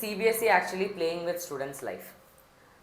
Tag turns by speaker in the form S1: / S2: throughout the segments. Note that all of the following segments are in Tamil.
S1: CBSE actually playing with students life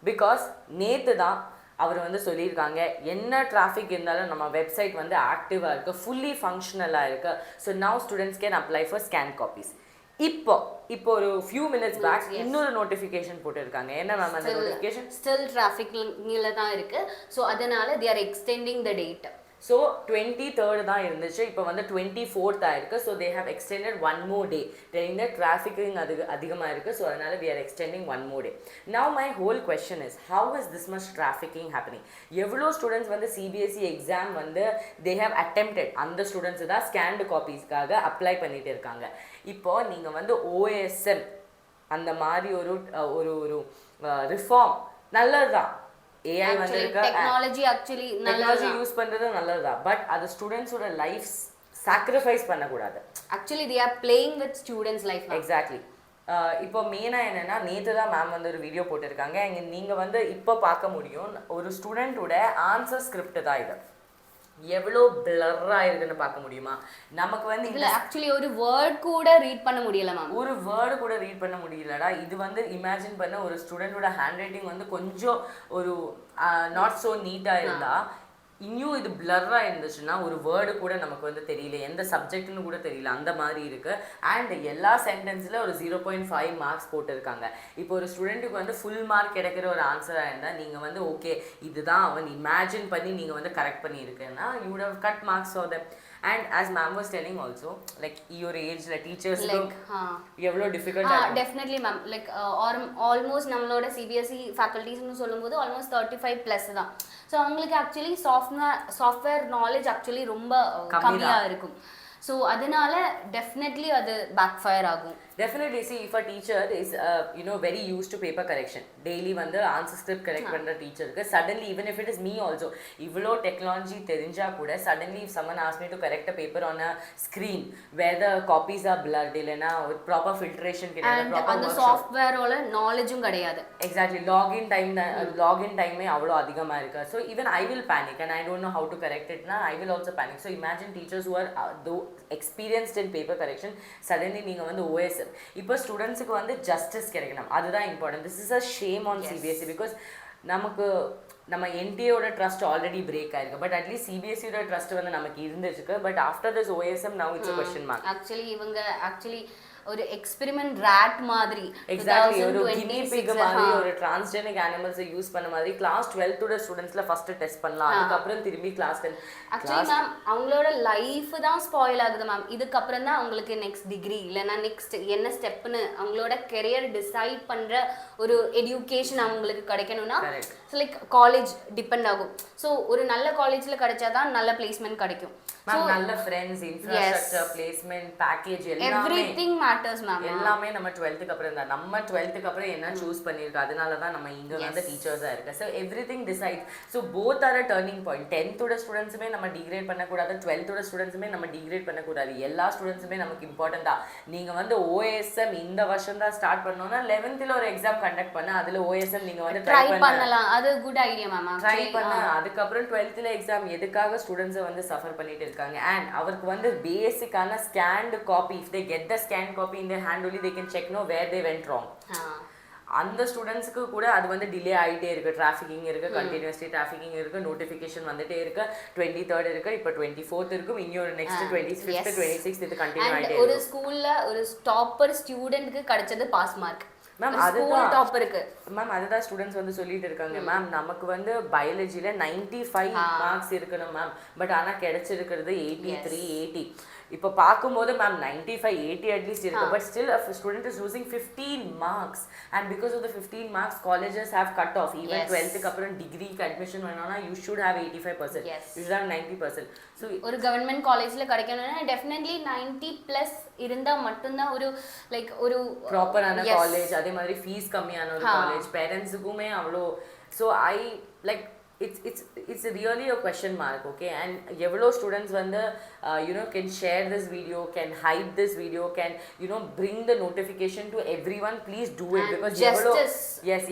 S1: because நேத்து தான் அவர் வந்து சொல்லியிருக்காங்க என்ன டிராஃபிக் இருந்தாலும் நம்ம வெப்சைட் வந்து ஆக்டிவாக இருக்குது ஃபுல்லி ஃபங்க்ஷனலாக இருக்குது so now students can apply for scan copies இப்போ ஒரு ஃபியூ மினிட்ஸ் பேக் இன்னொரு நோட்டிஃபிகேஷன் போட்டிருக்காங்க என்ன மேம் அந்த நோட்டிஃபிகேஷன்
S2: ஸ்டில் டிராஃபிக்ல தான் இருக்கு ஸோ அதனால they are extending the date.
S1: So 23rd தான் இருந்துச்சு இப்போ வந்து 24th ஆயிருக்கு so they have extended one more day telling the trafficking அதிகமாக இருக்குது ஸோ அதனால் we are extending one more day now my whole question is how is this much trafficking happening எவ்வளோ ஸ்டூடெண்ட்ஸ் வந்து சிபிஎஸ்சி எக்ஸாம் வந்து தே ஹேவ் அட்டெம்ப்டட் அந்த ஸ்டூடெண்ட்ஸ் தான் ஸ்கேன்டு காப்பீஸ்க்காக அப்ளை பண்ணிட்டு இருக்காங்க இப்போ நீங்கள் வந்து ஓஎஸ்எம் அந்த மாதிரி ஒரு ஒரு ஒரு ரிஃபார்ம் நல்லது தான் AI வந்திருக்க டெக்னாலஜி யூஸ் பண்றது நல்லதுதான் பட் அது ஸ்டூடெண்ட்ஸோட லைஃப் சாக்ரிஃபைஸ் பண்ணக்கூடாது
S2: actually they are playing with students life
S1: exactly இப்போ மெயினாக என்னென்னா நேற்று தான் மேம் வந்து ஒரு வீடியோ போட்டிருக்காங்க நீங்கள் வந்து இப்போ பார்க்க முடியும் ஒரு ஸ்டூடெண்ட்டோட ஆன்சர் ஸ்கிரிப்ட் தான் இது எவ்வளோ பிளர்ராக இருக்குன்னு பார்க்க முடியுமா நமக்கு வந்து
S2: இதில் ஆக்சுவலி ஒரு வேர்ட் கூட ரீட் பண்ண முடியல மேம்
S1: ஒரு வேர்டு கூட ரீட் பண்ண முடியலடா இது வந்து இமேஜின் பண்ண ஒரு ஸ்டூடெண்டோட ஹேண்ட் ரைட்டிங் வந்து கொஞ்சம் ஒரு நாட் ஸோ நீட்டாக இருந்தால் இன்னும் இது பிளர்ராக இருந்துச்சுன்னா ஒரு வேர்டு கூட நமக்கு வந்து தெரியல எந்த சப்ஜெக்ட்னு கூட தெரியல அந்த மாதிரி இருக்குது அண்ட் எல்லா சென்டென்ஸில் ஒரு 0.5 மார்க்ஸ் போட்டிருக்காங்க இப்போ ஒரு ஸ்டூடெண்ட்டுக்கு வந்து ஃபுல் மார்க் கிடைக்கிற ஒரு ஆன்சராக இருந்தால் நீங்கள் வந்து ஓகே இதுதான் அவன் இமேஜின் பண்ணி நீங்கள் வந்து கரெக்ட் பண்ணியிருக்கேன்னா you would have cut marks for them and as ma'am was telling also like your age like teachers
S2: like
S1: எவ்வளவு difficult
S2: definitely ma'am like almost நம்மளோட CBSE faculties னு சொல்லும்போது almost 35 plus தான் ஸோ அவங்களுக்கு ஆக்சுவலி சாஃப்ட்வேர் நாலேஜ் ஆக்சுவலி ரொம்ப கம்மியாக இருக்கும் ஸோ அதனால டெஃபினெட்லி அது பேக் ஃபயர் ஆகும்
S1: definitely see if a teacher is very used to paper correction daily வந்து answer script correct பண்ற டீச்சருக்கு suddenly even if it is me also இவ்வளோ டெக்னாலஜி தெரிஞ்சா கூட suddenly if someone asks me to correct a paper on a screen where the copies are blurred இல்லைனா ஒரு ப்ராப்பர் ஃபில்ட்ரேஷன் கிடையாது ப்ராப்பர்
S2: அந்த சாஃப்ட்வேரோட நாலேஜும் கிடையாது
S1: exactly login டைமே அவ்வளோ அதிகமாக இருக்கு so even I will panic and I don't know how to correct it na I will also panic so imagine teachers who are though experienced in paper correction suddenly நீங்கள் வந்து OSM இப்போ ஸ்டூடெண்ட்ஸுக்கு வந்து ஜஸ்டிஸ் கிடைக்கணும் அதுதான் important this is a shame on CBSE because நம்ம என்டிஏயோட ட்ரஸ்ட் ஆல்ரெடி பிரேக் ஆயிருக்கு பட் அட்லீஸ்ட் சிபிஎஸ்சியோட ட்ரஸ்ட் வந்து நமக்கு இருந்துச்சு but after this OSM now it's a question mark
S2: actually இவங்க ஒரு எக்ஸ்பெரிமெண்ட் ராட் மாதிரி
S1: எக்ஸாக்ட்லி ஒரு கினி பிக் மாதிரி ஒரு டிரான்ஸ்ஜெனிக் அனிமல்ஸை யூஸ் பண்ண மாதிரி கிளாஸ் 12th ஓட ஸ்டூடெண்ட்ஸ்ல ஃபர்ஸ்ட் டெஸ்ட் பண்ணலாம் அதுக்கப்புறம் திரும்பி கிளாஸ் 10
S2: ஆக்சுவலி மேம் அவங்களோட லைஃப் தான் ஸ்பாயில் ஆகுது மேம் இதுக்கப்புறம் தான் அவங்களுக்கு நெக்ஸ்ட் டிகிரி இல்லைன்னா நெக்ஸ்ட் என்ன ஸ்டெப்னு அவங்களோட கெரியர் டிசைட் பண்ற ஒரு எஜுகேஷன் அவங்களுக்கு கிடைக்கணும்னா லைக் காலேஜ் டிபெண்ட் ஆகும் ஸோ ஒரு நல்ல காலேஜ்ல கிடைச்சாதான் நல்ல பிளேஸ்மெண்ட் கிடைக்கும்
S1: நல்ல friends infrastructure placement package
S2: everything matters ma'am
S1: எல்லாமே நம்ம 12th க்கு அப்புறம் தான் நம்ம 12th க்கு அப்புறம் என்ன சூஸ் பண்ணிருக்கோம் அதனால தான் நம்ம இங்க வந்து டீச்சர்ஸா இருக்கு so everything decide so both are a turning point 10th ஓட ஸ்டூடண்ட்ஸ்மே நம்ம டிகிரேட் பண்ண கூடாது 12th ஓட ஸ்டூடண்ட்ஸ்மே நம்ம டிகிரேட் பண்ண கூடாது எல்லா ஸ்டூடண்ட்ஸ்மே நமக்கு இம்பார்ட்டன்ட் தான் நீங்க வந்து OSM இந்த வருஷம் தான் ஸ்டார்ட் பண்ணனும்னா 11th ல ஒரு எக்ஸாம் கண்டக்ட் பண்ண அதுல OSM நீங்க வந்து ட்ரை
S2: பண்ணலாம் அது குட் ஐடியா மேம்
S1: ட்ரை பண்ண அதுக்கு அப்புறம் 12th ல எக்ஸாம் எதுக்காக ஸ்டூடண்ட்ஸ் வந்து சஃபர் பண்ணிட்டு இருக்காங்க and அவருக்கு வந்து பேசிக்கான scanned copy if they get the scanned copy in their hand only they can check know where they went wrong அந்த ஸ்டூடெண்ட்ஸ்க்கு கூட அது வந்து டிலே ஆகிட்டே இருக்கு டிராஃபிக்கிங் இருக்கு கண்டினியூஸ்லி டிராஃபிக்கிங் இருக்கு நோட்டிஃபிகேஷன் வந்துட்டே இருக்கு 23rd இருக்கு இப்போ 24th இருக்கும் இன்னொரு நெக்ஸ்ட் 25th 26th இது கண்டினியூ ஆகிட்டே
S2: ஒரு ஸ்கூல்ல ஒரு டாப்பர் ஸ்டூடெண்ட்க்கு கிடைச்சது பாஸ் மார்க்
S1: மேம் அதுதான் டாப்பருக்கு மேம் அதுதான் ஸ்டூடெண்ட்ஸ் வந்து சொல்லிட்டு இருக்காங்க மேம் நமக்கு வந்து பயாலஜில 95 மார்க்ஸ் இருக்கணும் மேம் பட் ஆனால் கிடைச்சிருக்கிறது 83 80 இப்போ பார்க்கும்போது மேம் 95 80 அட்லீஸ்ட் இருக்கு but still a student is losing 15 marks and because of the 15 marks colleges have cut off even 12th க்கு அப்புறம் டிகிரிக்கு அட்மிஷன் வேணும்னா you should have 85% you should have 90% so
S2: ஒரு கவர்மெண்ட் காலேஜ்ல கிடைக்கணும்னா டெஃபினெட்லி 90+ இருந்தா மட்டும் தான் ஒரு லைக் ஒரு
S1: ப்ராப்பரான காலேஜ் அதே மாதிரி ஃபீஸ் கம்மியான ஒரு காலேஜ் பேரண்ட்ஸுக்குமே அவ்வளோ so I like it's really a question mark, okay? And எவ்வளோ students வந்து can share this video, can hide this video, can bring the notification to everyone. Please do it,
S2: And
S1: because
S2: justice.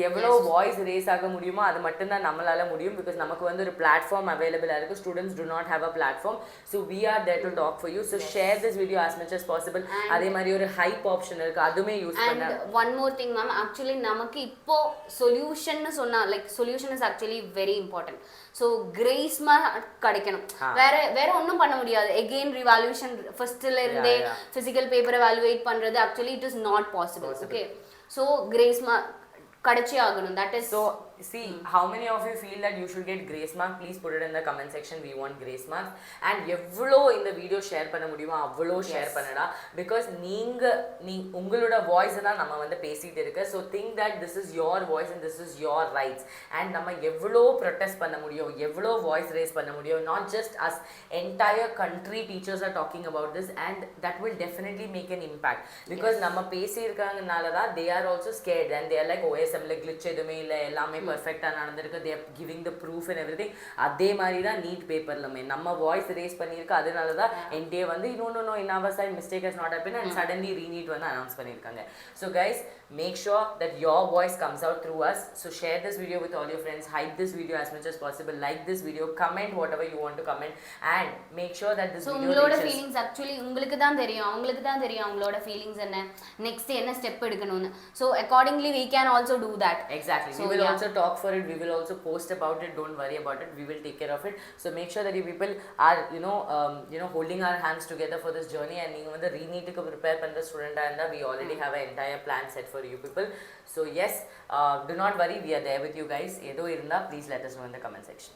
S1: எவ்வளோ வாய்ஸ் ரேஸ் ஆக முடியுமோ அது மட்டும்தான் நம்மளால முடியும், because நமக்கு வந்து ஒரு platform available இருக்கு. Students do not have a platform, so we are there to talk for you. So share this video as much as possible. அதே மாதிரி ஒரு hype option இருக்கு, அதுமே யூஸ் பண்ண.
S2: And one more thing ma'am, actually நமக்கு இப்போ solution னு சொன்னா, like solution is actually very important. So grace கிடைக்கணும். வேற ஒண்ணும் பண்ண முடியாது. Again revaluation firstல இருந்தே physical paper evaluate பண்றது actually it is not possible. Okay, so grace கிடைச்சே ஆகணும். That is,
S1: so see, how many of you feel that you should get grace mark? Please put it in the comment section. We want grace marks. And எவ்வளோ இந்த வீடியோ ஷேர் பண்ண முடியுமோ அவ்வளோ ஷேர் பண்ணடா, because உங்களோட வாய்ஸ் தான் நம்ம வந்து பேசிட்டு இருக்க. So think that this is your voice and this is your rights. And நம்ம எவ்வளோ protest பண்ண முடியும், எவ்வளோ voice raise பண்ண முடியும். Not just us, entire country teachers are talking about this, and that will definitely make an impact, because நம்ம பேசி இருக்காங்கனால தான் they are also scared and they are like OSM ல glitch எதுவுமே இல்லை, எல்லாமே perfect நடந்திருக்கு, they are giving the proof and everything. அதே மாதிரி தான் நீட் பேப்பர்லமே நம்ம வாய்ஸ் ரேஸ் பண்ணியிருக்கு. அதனால தான் NTA வந்து no in our side mistake has not happened, and suddenly re-NEET வந்து announce பண்ணியிருக்காங்க. So guys, make sure that your voice comes out through us. So share this video with all your friends, hype this video as much as possible, like this video, comment whatever you want to comment, and make sure that this video
S2: உங்களோட
S1: reaches.
S2: feelings actually உங்களுக்கு தான் தெரியும், அவங்களுக்கு தான் தெரியும் அவங்களோட feelings என்ன, next என்ன step எடுக்கணும்னு. So accordingly we can also do that.
S1: Exactly. So we will also talk for it, we will also post about it. Don't worry about it, we will take care of it. So make sure that you people are holding our hands together for this journey, and நீங்க வந்து re-NEET க்கு prepare பண்ற ஸ்டூடெண்டா இருந்தா we already have an entire plan set for you people. So yes, do not worry, we are there with you guys. ஏதோ இருந்தா please let us know in the comment section.